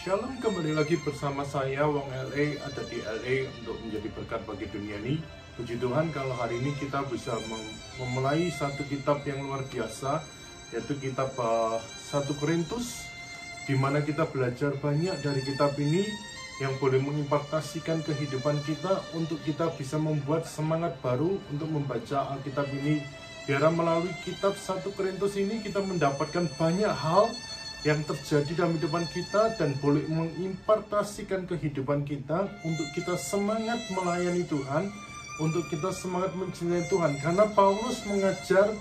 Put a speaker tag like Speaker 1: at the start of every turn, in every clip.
Speaker 1: Shalom, kembali lagi bersama saya Wong LA, ada di LA untuk menjadi berkat bagi dunia ini. Puji Tuhan kalau hari ini kita bisa memulai satu kitab yang luar biasa, yaitu kitab 1 Korintus, di mana kita belajar banyak dari kitab ini yang boleh mengimpartasikan kehidupan kita untuk kita bisa membuat semangat baru untuk membaca Alkitab ini. Biar melalui kitab 1 Korintus ini kita mendapatkan banyak hal yang terjadi dalam kehidupan kita dan boleh mengimpartasikan kehidupan kita untuk kita semangat melayani Tuhan, untuk kita semangat mencintai Tuhan. Karena Paulus mengajar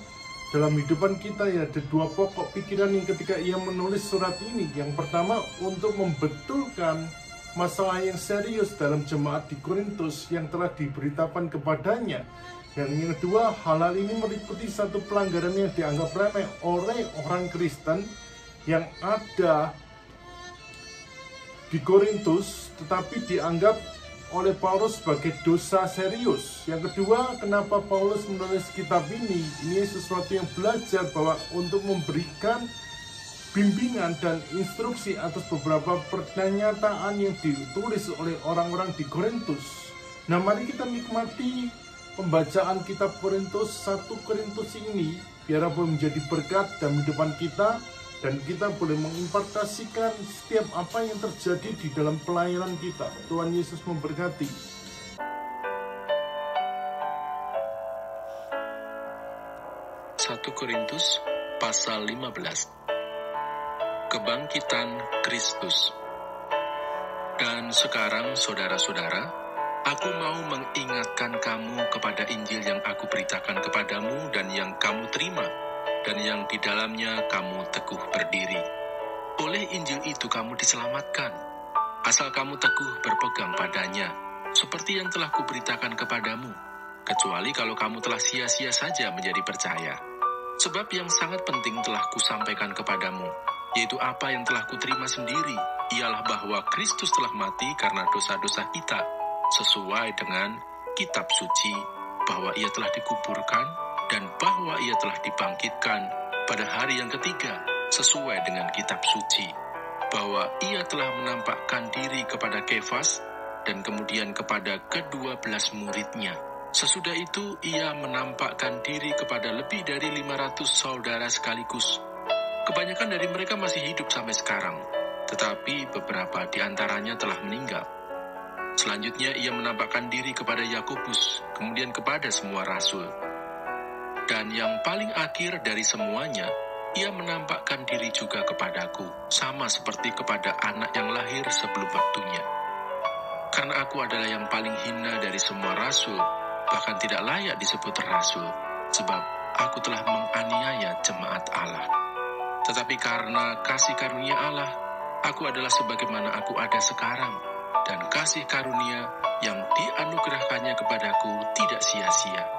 Speaker 1: dalam kehidupan kita ya ada dua pokok pikiran yang ketika ia menulis surat ini. Yang pertama untuk membetulkan masalah yang serius dalam jemaat di Korintus yang telah diberitakan kepadanya. Dan yang kedua, hal ini meliputi satu pelanggaran yang dianggap remeh oleh orang Kristen yang ada di Korintus, tetapi dianggap oleh Paulus sebagai dosa serius. Yang kedua, kenapa Paulus menulis kitab ini? Ini sesuatu yang belajar bahwa untuk memberikan bimbingan dan instruksi atas beberapa pernyataan yang ditulis oleh orang-orang di Korintus. Nah, mari kita nikmati pembacaan kitab Korintus 1 Korintus ini, biar boleh menjadi berkat dalam kehidupan kita, dan kita boleh mengimpartasikan setiap apa yang terjadi di dalam pelayanan kita. Tuhan Yesus memberkati.
Speaker 2: 1 Korintus pasal 15. Kebangkitan Kristus. Dan sekarang saudara-saudara, aku mau mengingatkan kamu kepada Injil yang aku beritakan kepadamu dan yang kamu terima, dan yang di dalamnya kamu teguh berdiri. Oleh Injil itu kamu diselamatkan, asal kamu teguh berpegang padanya, seperti yang telah kuberitakan kepadamu, kecuali kalau kamu telah sia-sia saja menjadi percaya. Sebab yang sangat penting telah kusampaikan kepadamu, yaitu apa yang telah kuterima sendiri, ialah bahwa Kristus telah mati karena dosa-dosa kita, sesuai dengan kitab suci, bahwa ia telah dikuburkan, dan bahwa ia telah dibangkitkan pada hari yang ketiga, sesuai dengan kitab suci, bahwa ia telah menampakkan diri kepada Kefas, dan kemudian kepada ke-12 muridnya. Sesudah itu, ia menampakkan diri kepada lebih dari 500 saudara sekaligus. Kebanyakan dari mereka masih hidup sampai sekarang, tetapi beberapa di antaranya telah meninggal. Selanjutnya, ia menampakkan diri kepada Yakobus, kemudian kepada semua rasul. Dan yang paling akhir dari semuanya, ia menampakkan diri juga kepadaku, sama seperti kepada anak yang lahir sebelum waktunya. Karena aku adalah yang paling hina dari semua rasul, bahkan tidak layak disebut rasul, sebab aku telah menganiaya jemaat Allah. Tetapi karena kasih karunia Allah, aku adalah sebagaimana aku ada sekarang, dan kasih karunia yang dianugerahkannya kepadaku tidak sia-sia.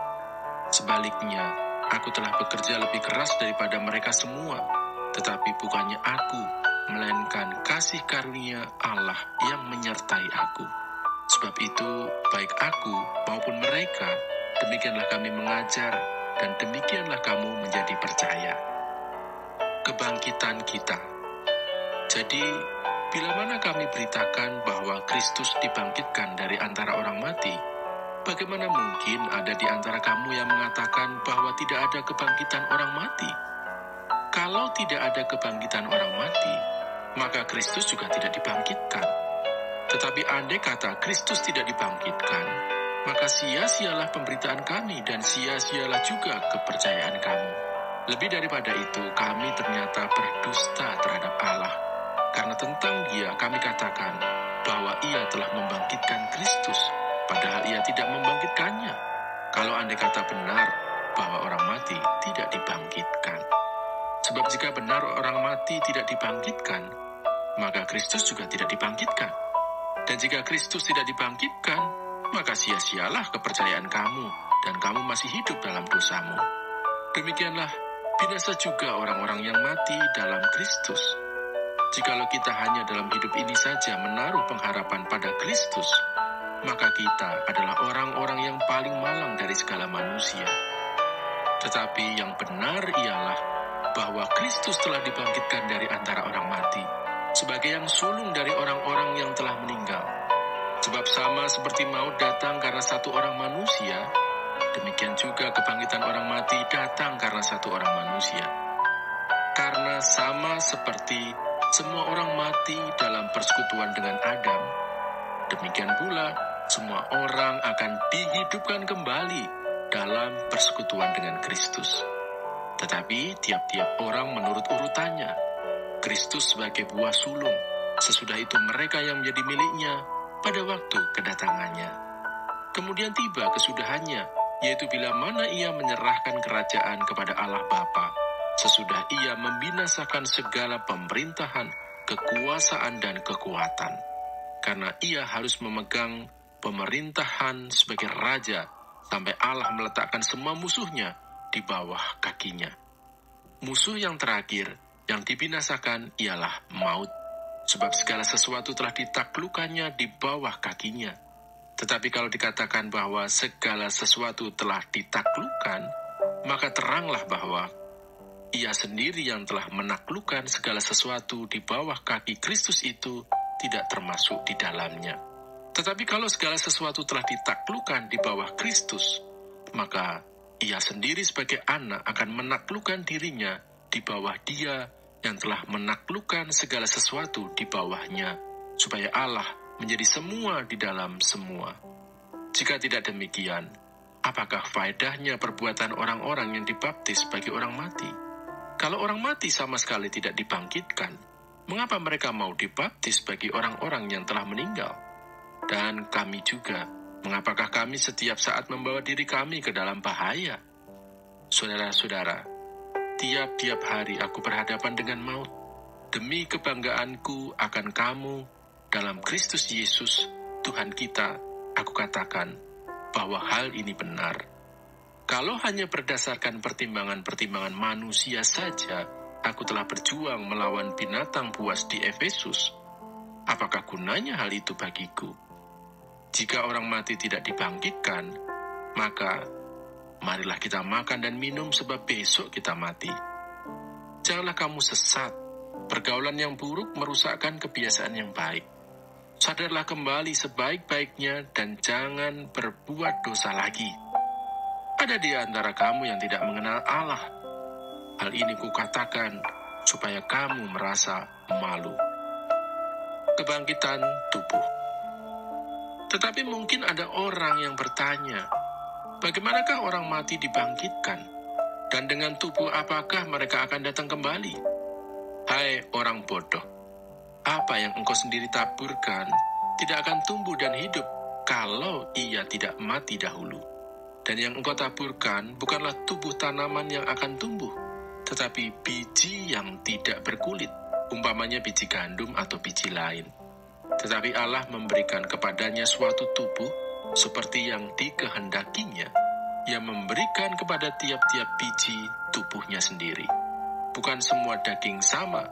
Speaker 2: Sebaliknya, aku telah bekerja lebih keras daripada mereka semua, tetapi bukannya aku, melainkan kasih karunia Allah yang menyertai aku. Sebab itu, baik aku maupun mereka, demikianlah kami mengajar, dan demikianlah kamu menjadi percaya. Kebangkitan kita. Jadi, bila mana kami beritakan bahwa Kristus dibangkitkan dari antara orang mati, bagaimana mungkin ada di antara kamu yang mengatakan bahwa tidak ada kebangkitan orang mati? Kalau tidak ada kebangkitan orang mati, maka Kristus juga tidak dibangkitkan. Tetapi andai kata Kristus tidak dibangkitkan, maka sia-sialah pemberitaan kami dan sia-sialah juga kepercayaan kamu. Lebih daripada itu, kami ternyata berdusta terhadap Allah, karena tentang Dia kami katakan bahwa Ia telah membangkitkan Kristus, padahal ia tidak membangkitkannya. Kalau andai kata benar bahwa orang mati tidak dibangkitkan. Sebab jika benar orang mati tidak dibangkitkan, maka Kristus juga tidak dibangkitkan. Dan jika Kristus tidak dibangkitkan, maka sia-sialah kepercayaan kamu, dan kamu masih hidup dalam dosamu. Demikianlah binasa juga orang-orang yang mati dalam Kristus. Jikalau kita hanya dalam hidup ini saja menaruh pengharapan pada Kristus, maka kita adalah orang-orang yang paling malang dari segala manusia. Tetapi yang benar ialah bahwa Kristus telah dibangkitkan dari antara orang mati, sebagai yang sulung dari orang-orang yang telah meninggal. Sebab sama seperti maut datang karena satu orang manusia, demikian juga kebangkitan orang mati datang karena satu orang manusia. Karena sama seperti semua orang mati dalam persekutuan dengan Adam, demikian pula semua orang akan dihidupkan kembali dalam persekutuan dengan Kristus. Tetapi tiap-tiap orang menurut urutannya. Kristus sebagai buah sulung, sesudah itu mereka yang menjadi miliknya pada waktu kedatangannya. Kemudian tiba kesudahannya, yaitu bila mana ia menyerahkan kerajaan kepada Allah Bapa, sesudah ia membinasakan segala pemerintahan, kekuasaan dan kekuatan. Karena ia harus memegang pemerintahan sebagai raja, sampai Allah meletakkan semua musuhnya di bawah kakinya. Musuh yang terakhir yang dibinasakan ialah maut, sebab segala sesuatu telah ditaklukkannya di bawah kakinya. Tetapi kalau dikatakan bahwa segala sesuatu telah ditaklukkan, maka teranglah bahwa ia sendiri yang telah menaklukkan segala sesuatu di bawah kaki Kristus itu tidak termasuk di dalamnya. Tetapi kalau segala sesuatu telah ditaklukkan di bawah Kristus, maka ia sendiri sebagai anak akan menaklukkan dirinya di bawah Dia yang telah menaklukkan segala sesuatu di bawahnya, supaya Allah menjadi semua di dalam semua. Jika tidak demikian, apakah faedahnya perbuatan orang-orang yang dibaptis bagi orang mati? Kalau orang mati sama sekali tidak dibangkitkan, mengapa mereka mau dibaptis bagi orang-orang yang telah meninggal? Dan kami juga, mengapakah kami setiap saat membawa diri kami ke dalam bahaya? Saudara-saudara, tiap-tiap hari aku berhadapan dengan maut. Demi kebanggaanku akan kamu dalam Kristus Yesus, Tuhan kita, aku katakan bahwa hal ini benar. Kalau hanya berdasarkan pertimbangan-pertimbangan manusia saja, aku telah berjuang melawan binatang buas di Efesus. Apakah gunanya hal itu bagiku? Jika orang mati tidak dibangkitkan, maka marilah kita makan dan minum sebab besok kita mati. Janganlah kamu sesat. Pergaulan yang buruk merusakkan kebiasaan yang baik. Sadarlah kembali sebaik-baiknya dan jangan berbuat dosa lagi. Ada di antara kamu yang tidak mengenal Allah. Hal ini kukatakan supaya kamu merasa malu. Kebangkitan tubuh. Tetapi mungkin ada orang yang bertanya, bagaimanakah orang mati dibangkitkan? Dan dengan tubuh apakah mereka akan datang kembali? Hai orang bodoh, apa yang engkau sendiri taburkan tidak akan tumbuh dan hidup kalau ia tidak mati dahulu. Dan yang engkau taburkan bukanlah tubuh tanaman yang akan tumbuh, tetapi biji yang tidak berkulit, umpamanya biji gandum atau biji lain. Tetapi Allah memberikan kepadanya suatu tubuh seperti yang dikehendakinya. Ia memberikan kepada tiap-tiap biji tubuhnya sendiri. Bukan semua daging sama.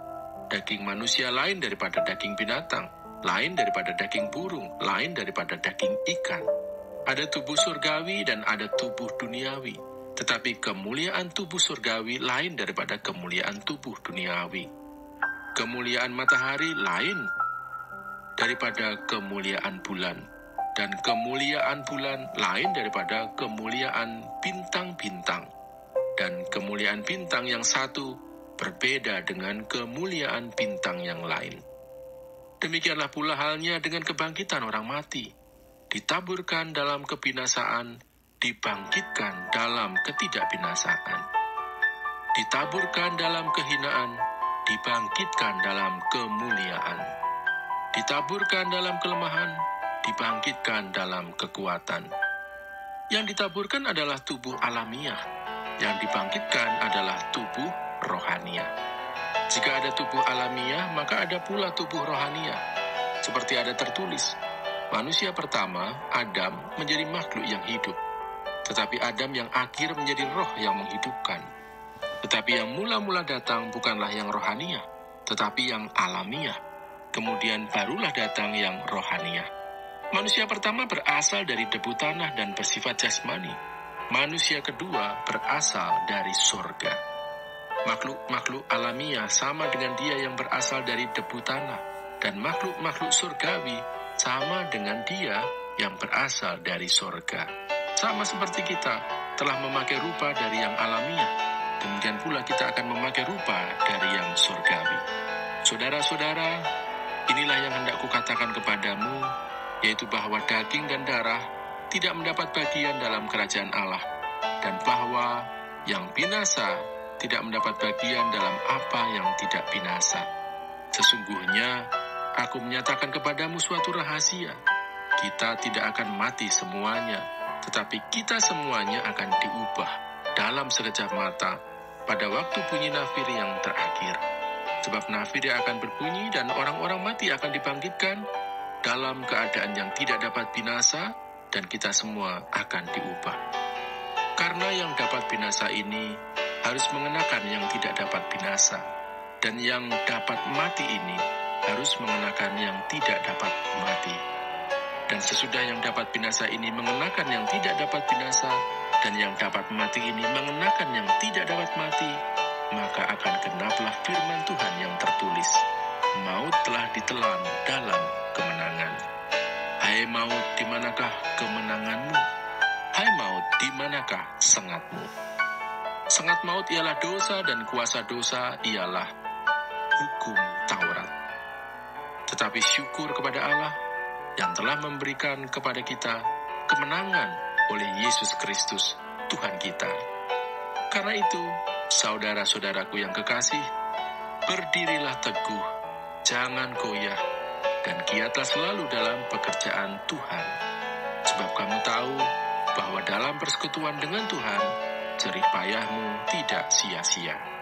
Speaker 2: Daging manusia lain daripada daging binatang, lain daripada daging burung, lain daripada daging ikan. Ada tubuh surgawi dan ada tubuh duniawi. Tetapi kemuliaan tubuh surgawi lain daripada kemuliaan tubuh duniawi. Kemuliaan matahari lain daripada kemuliaan bulan, dan kemuliaan bulan lain daripada kemuliaan bintang-bintang, dan kemuliaan bintang yang satu berbeda dengan kemuliaan bintang yang lain. Demikianlah pula halnya dengan kebangkitan orang mati. Ditaburkan dalam kebinasaan, dibangkitkan dalam ketidakbinasaan. Ditaburkan dalam kehinaan, dibangkitkan dalam kemuliaan. Ditaburkan dalam kelemahan, dibangkitkan dalam kekuatan. Yang ditaburkan adalah tubuh alamiah, yang dibangkitkan adalah tubuh rohaniah. Jika ada tubuh alamiah, maka ada pula tubuh rohaniah. Seperti ada tertulis, manusia pertama, Adam, menjadi makhluk yang hidup. Tetapi Adam yang akhir menjadi roh yang menghidupkan. Tetapi yang mula-mula datang bukanlah yang rohaniah, tetapi yang alamiah. Kemudian barulah datang yang rohaniah. Manusia pertama berasal dari debu tanah dan bersifat jasmani. Manusia kedua berasal dari surga. Makhluk-makhluk alamiah sama dengan dia yang berasal dari debu tanah, dan makhluk-makhluk surgawi sama dengan dia yang berasal dari sorga. Sama seperti kita telah memakai rupa dari yang alamiah, demikian pula kita akan memakai rupa dari yang surgawi. Saudara-saudara, inilah yang hendak kukatakan kepadamu, yaitu bahwa daging dan darah tidak mendapat bagian dalam kerajaan Allah, dan bahwa yang binasa tidak mendapat bagian dalam apa yang tidak binasa. Sesungguhnya, aku menyatakan kepadamu suatu rahasia. Kita tidak akan mati semuanya, tetapi kita semuanya akan diubah dalam sekejap mata pada waktu bunyi nafir yang terakhir. Sebab nafir akan berbunyi dan orang-orang mati akan dibangkitkan dalam keadaan yang tidak dapat binasa, dan kita semua akan diubah. Karena yang dapat binasa ini harus mengenakan yang tidak dapat binasa, dan yang dapat mati ini harus mengenakan yang tidak dapat mati. Dan sesudah yang dapat binasa ini mengenakan yang tidak dapat binasa, dan yang dapat mati ini mengenakan yang tidak dapat mati, maka akan genaplah firman Tuhan yang tertulis, maut telah ditelan dalam kemenangan. Hai maut, di manakah kemenanganmu? Hai maut, di manakah sengatmu? Sengat maut ialah dosa, dan kuasa dosa ialah hukum Taurat. Tetapi syukur kepada Allah yang telah memberikan kepada kita kemenangan oleh Yesus Kristus, Tuhan kita. Karena itu, saudara-saudaraku yang kekasih, berdirilah teguh, jangan goyah, dan giatlah selalu dalam pekerjaan Tuhan. Sebab kamu tahu bahwa dalam persekutuan dengan Tuhan, jerih payahmu tidak sia-sia.